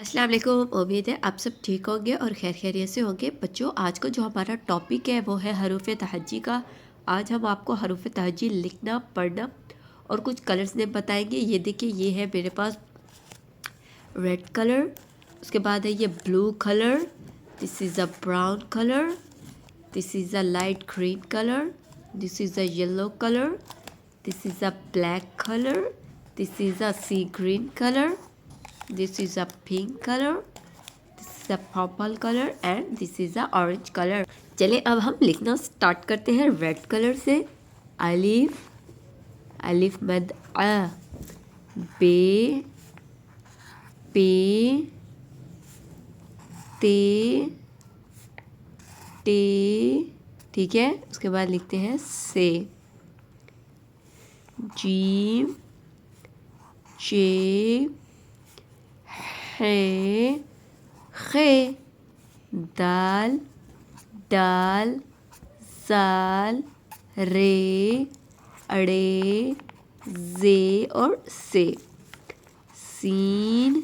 अस्सलाम वालेकुम। उम्मीद है आप सब ठीक होंगे और खैर खैरियत से होंगे। बच्चों, आज का जो हमारा टॉपिक है वो है हरूफ तहज्जी का। आज हम आपको हरूफ तहज्जी लिखना, पढ़ना और कुछ कलर्स ने बताएंगे। ये देखिए, ये है मेरे पास रेड कलर, उसके बाद है ये blue colour, this is a brown colour, this is a light green colour, this is a yellow colour, this is a black colour, this is a sea green colour, this is a pink color, this is a purple color and this is a orange color। चलिए अब हम लिखना start करते हैं red colour से। अलिफ, अलिफ मद अ, बे, पे, ते, टे, ठीक है। उसके बाद लिखते हैं से, जीम, चे, है, खे, दाल, डाल, जाल, रे, अड़े, जे और से, सीन,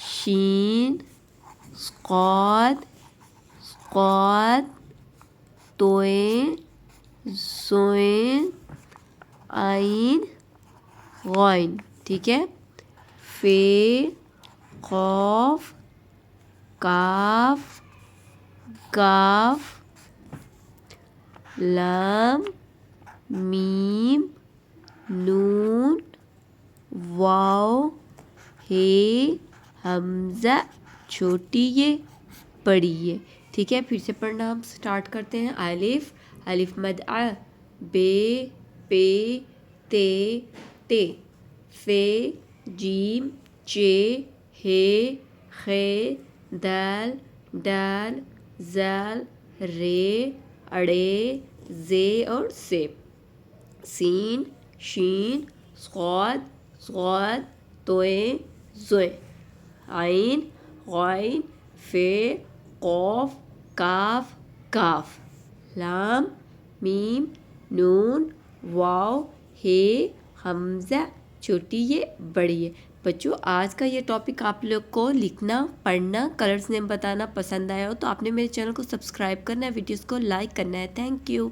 शीन, स्कॉद, स्कॉद, तोए, जोए, आइन, गॉइन, ठीक है। फे, खौफ, काफ, गाफ, लाम, मीम, नून, वाव, हे, हमजा, छोटी ये, बड़ी ये, ठीक है। फिर से पढ़ना हम स्टार्ट करते हैं। अलिफ, अलिफ मद आ, बे, पे, ते, फे, जीम, चे, हे, खे, दाल, डाल, जाल, रे, अड़े, जे और से, सीन, शीन, स्कॉद, स्कॉद, तोए, जोए, आइन, गॉइन, फे, कौफ, काफ, काफ, लाम, मीम, नून, वाव, हे, हमजा, छोटी ये, बड़ी ये। बच्चों, आज का ये टॉपिक आप लोग को लिखना, पढ़ना, कलर्स नेम बताना पसंद आया हो तो आपने मेरे चैनल को सब्सक्राइब करना है, वीडियोस को लाइक करना है। Thank you.